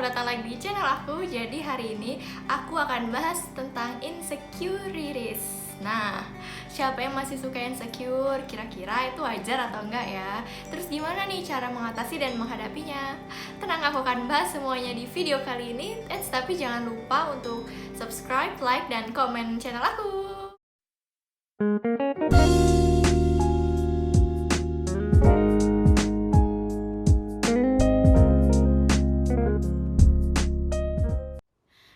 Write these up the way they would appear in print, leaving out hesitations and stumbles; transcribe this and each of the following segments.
selamat datang lagi di channel aku. Jadi hari ini aku akan bahas tentang insecurities. Nah, siapa yang masih suka insecure? Kira-kira itu wajar atau enggak ya? Terus gimana nih cara mengatasi dan menghadapinya? Tenang, aku akan bahas semuanya di video kali ini. Tapi jangan lupa untuk subscribe, like, dan komen channel aku.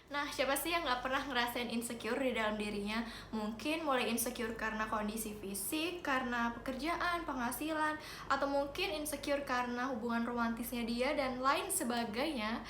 Nah, siapa sih yang nggak pernah ngerasain insecure di dalam dirinya? Mungkin mulai insecure karena kondisi fisik, karena pekerjaan, penghasilan, atau mungkin insecure karena hubungan romantisnya dia, dan lain sebagainya.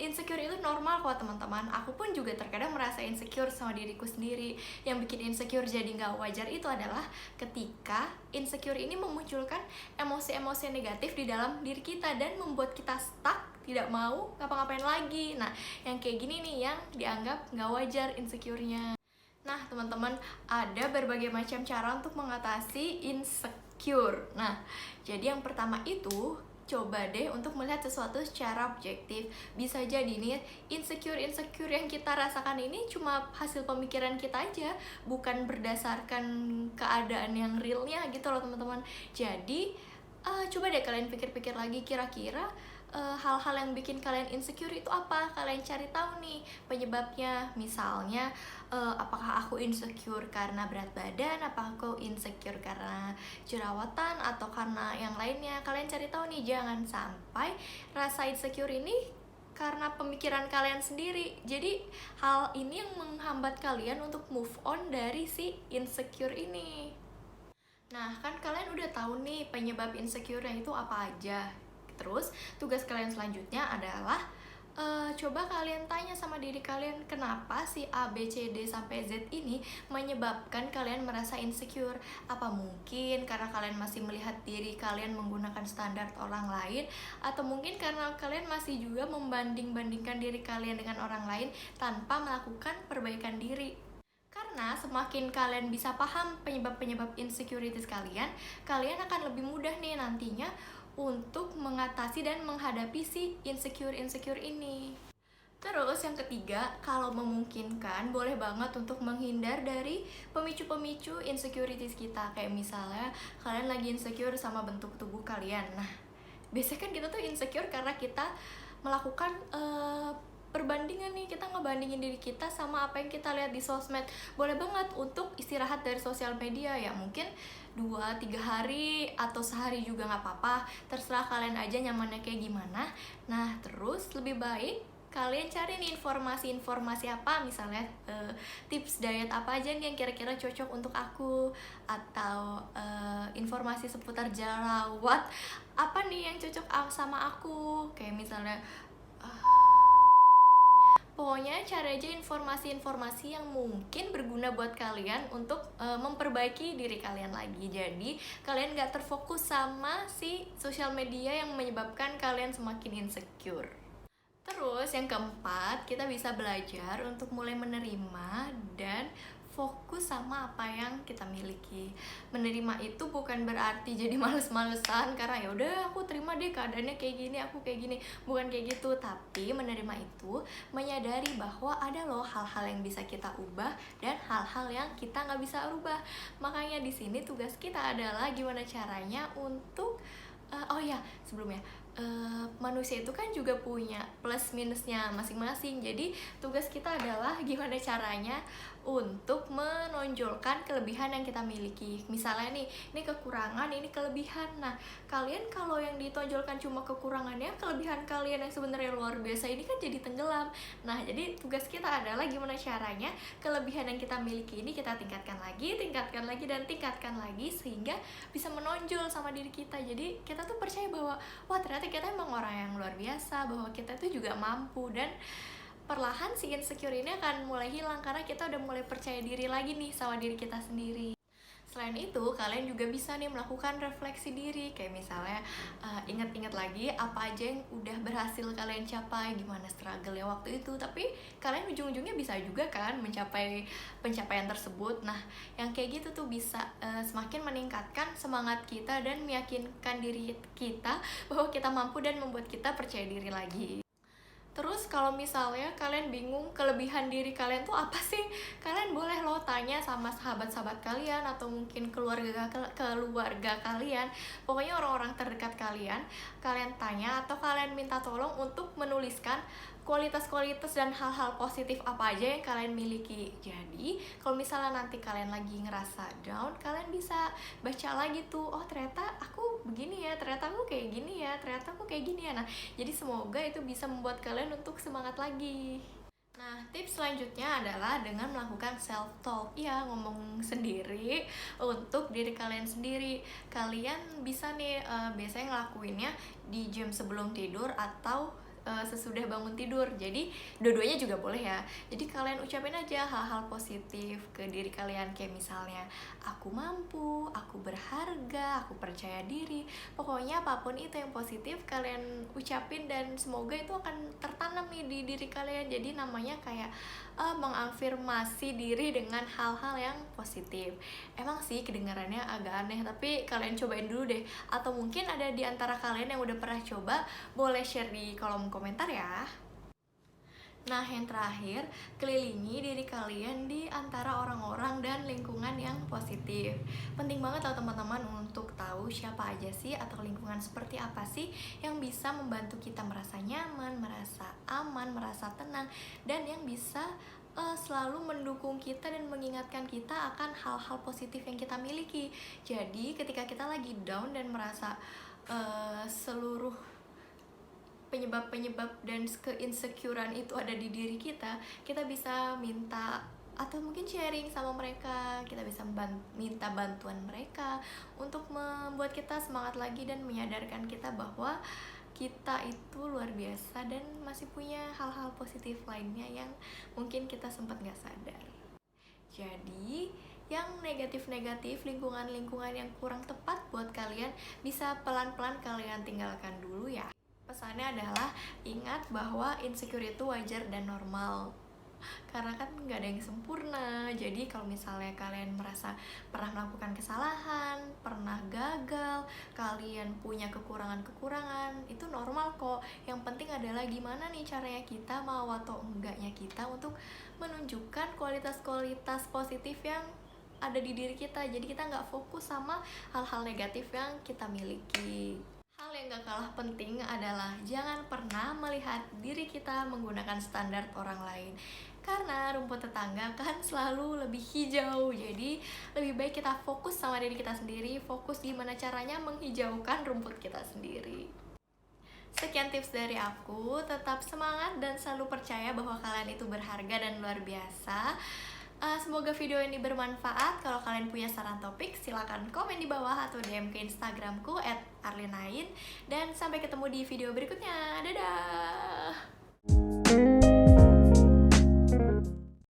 Insecure itu normal kok teman-teman. Aku pun juga terkadang merasa insecure sama diriku sendiri. Yang bikin insecure jadi nggak wajar itu adalah ketika insecure ini memunculkan emosi-emosi negatif di dalam diri kita dan membuat kita stuck, tidak mau ngapa-ngapain lagi. Nah, yang kayak gini nih yang dianggap nggak wajar insecure-nya. Nah, teman-teman, ada berbagai macam cara untuk mengatasi insecure. Nah, jadi yang pertama itu coba deh untuk melihat sesuatu secara objektif. Bisa jadi nih insecure yang kita rasakan ini cuma hasil pemikiran kita aja, bukan berdasarkan keadaan yang realnya gitu loh teman-teman. Jadi coba deh kalian pikir-pikir lagi, kira-kira hal-hal yang bikin kalian insecure itu apa? Kalian cari tahu nih penyebabnya. Misalnya apakah aku insecure karena berat badan, apakah aku insecure karena jerawatan, atau karena yang lainnya. Kalian cari tahu nih, jangan sampai rasa insecure ini karena pemikiran kalian sendiri. Jadi hal ini yang menghambat kalian untuk move on dari si insecure ini. Nah, kan kalian udah tahu nih penyebab insecure-nya itu apa aja. Terus, tugas kalian selanjutnya adalah coba kalian tanya sama diri kalian, kenapa si A, B, C, D, sampai Z ini menyebabkan kalian merasa insecure. Apa mungkin karena kalian masih melihat diri kalian menggunakan standar orang lain, atau mungkin karena kalian masih juga membanding-bandingkan diri kalian dengan orang lain tanpa melakukan perbaikan diri. Karena semakin kalian bisa paham penyebab-penyebab insecurities kalian akan lebih mudah nih nantinya untuk mengatasi dan menghadapi si insecure ini. Terus yang ketiga, kalau memungkinkan boleh banget untuk menghindar dari pemicu-pemicu insecurities kita. Kayak misalnya kalian lagi insecure sama bentuk tubuh kalian. Nah, biasanya kan kita tuh insecure karena kita melakukan perbandingan nih, kita ngebandingin diri kita sama apa yang kita lihat di sosmed. Boleh banget untuk istirahat dari sosial media ya, mungkin 2-3 hari atau sehari juga nggak apa-apa, terserah kalian aja nyamannya kayak gimana. Nah, terus lebih baik kalian cari nih informasi apa, misalnya tips diet apa aja nih yang kira-kira cocok untuk aku, atau informasi seputar jerawat apa nih yang cocok sama aku, kayak misalnya pokoknya cari aja informasi-informasi yang mungkin berguna buat kalian untuk memperbaiki diri kalian lagi. Jadi kalian gak terfokus sama si sosial media yang menyebabkan kalian semakin insecure. Terus yang keempat, kita bisa belajar untuk mulai menerima dan fokus sama apa yang kita miliki. Menerima itu bukan berarti jadi males-malesan karena ya udah aku terima deh keadaannya kayak gini, aku kayak gini. Bukan kayak gitu, tapi menerima itu menyadari bahwa ada loh hal-hal yang bisa kita ubah dan hal-hal yang kita nggak bisa ubah. Makanya di sini tugas kita adalah gimana caranya untuk sebelumnya manusia itu kan juga punya plus minusnya masing-masing. Jadi tugas kita adalah gimana caranya untuk menonjolkan kelebihan yang kita miliki. Misalnya nih, ini kekurangan, ini kelebihan. Nah, kalian kalau yang ditonjolkan cuma kekurangannya, kelebihan kalian yang sebenarnya luar biasa ini kan jadi tenggelam. Nah, jadi tugas kita adalah gimana caranya kelebihan yang kita miliki ini kita tingkatkan lagi, dan tingkatkan lagi sehingga bisa menonjol sama diri kita. Jadi kita tuh percaya bahwa wah, ternyata kita emang orang yang luar biasa, bahwa kita tuh juga mampu, dan perlahan si insecure ini akan mulai hilang karena kita udah mulai percaya diri lagi nih sama diri kita sendiri. Selain itu, kalian juga bisa nih melakukan refleksi diri. Kayak misalnya ingat-ingat lagi apa aja yang udah berhasil kalian capai, gimana struggle-nya waktu itu. Tapi kalian ujung-ujungnya bisa juga kan mencapai pencapaian tersebut. Nah, yang kayak gitu tuh bisa semakin meningkatkan semangat kita dan meyakinkan diri kita bahwa kita mampu dan membuat kita percaya diri lagi. Terus kalau misalnya kalian bingung kelebihan diri kalian tuh apa sih? Kalian boleh lo tanya sama sahabat-sahabat kalian atau mungkin keluarga kalian. Pokoknya orang-orang terdekat kalian, kalian tanya atau kalian minta tolong untuk menuliskan kualitas-kualitas dan hal-hal positif apa aja yang kalian miliki. Jadi, kalau misalnya nanti kalian lagi ngerasa down, kalian bisa baca lagi tuh, oh ternyata aku begini ya, ternyata aku kayak gini ya, ternyata aku kayak gini ya. Nah, jadi semoga itu bisa membuat kalian untuk semangat lagi. Nah, tips selanjutnya adalah dengan melakukan self talk. Ya, ngomong sendiri untuk diri kalian sendiri. Kalian bisa nih biasanya ngelakuinnya di jam sebelum tidur atau sesudah bangun tidur. Jadi dua-duanya juga boleh ya. Jadi kalian ucapin aja hal-hal positif ke diri kalian, kayak misalnya aku mampu, aku berharga, aku percaya diri. Pokoknya apapun itu yang positif kalian ucapin dan semoga itu akan tertanam nih di diri kalian. Jadi namanya kayak mengafirmasi diri dengan hal-hal yang positif. Emang sih kedengarannya agak aneh, tapi kalian cobain dulu deh. Atau mungkin ada di antara kalian yang udah pernah coba, boleh share di kolom komentar ya. Nah, yang terakhir, kelilingi diri kalian di antara orang-orang dan lingkungan yang positif. Penting banget loh teman-teman untuk tahu siapa aja sih atau lingkungan seperti apa sih yang bisa membantu kita merasa nyaman, merasa aman, merasa tenang, dan yang bisa selalu mendukung kita dan mengingatkan kita akan hal-hal positif yang kita miliki. Jadi, ketika kita lagi down dan merasa seluruh penyebab-penyebab dan keinsecurean itu ada di diri kita bisa minta atau mungkin sharing sama mereka, kita bisa minta bantuan mereka untuk membuat kita semangat lagi dan menyadarkan kita bahwa kita itu luar biasa dan masih punya hal-hal positif lainnya yang mungkin kita sempat nggak sadar. Jadi yang negatif-negatif, lingkungan-lingkungan yang kurang tepat buat kalian bisa pelan-pelan kalian tinggalkan dulu ya. Pesannya adalah ingat bahwa insecure itu wajar dan normal, karena kan nggak ada yang sempurna. Jadi kalau misalnya kalian merasa pernah melakukan kesalahan, pernah gagal, kalian punya kekurangan-kekurangan, itu normal kok. Yang penting adalah gimana nih caranya kita, mau atau enggaknya kita untuk menunjukkan kualitas-kualitas positif yang ada di diri kita. Jadi kita nggak fokus sama hal-hal negatif yang kita miliki. Hal yang gak kalah penting adalah jangan pernah melihat diri kita menggunakan standar orang lain, karena rumput tetangga kan selalu lebih hijau. Jadi lebih baik kita fokus sama diri kita sendiri, fokus gimana caranya menghijaukan rumput kita sendiri. Sekian tips dari aku, tetap semangat dan selalu percaya bahwa kalian itu berharga dan luar biasa. Semoga video ini bermanfaat. Kalau kalian punya saran topik, silakan komen di bawah atau DM ke Instagramku @arlenain. Dan sampai ketemu di video berikutnya. Dadah!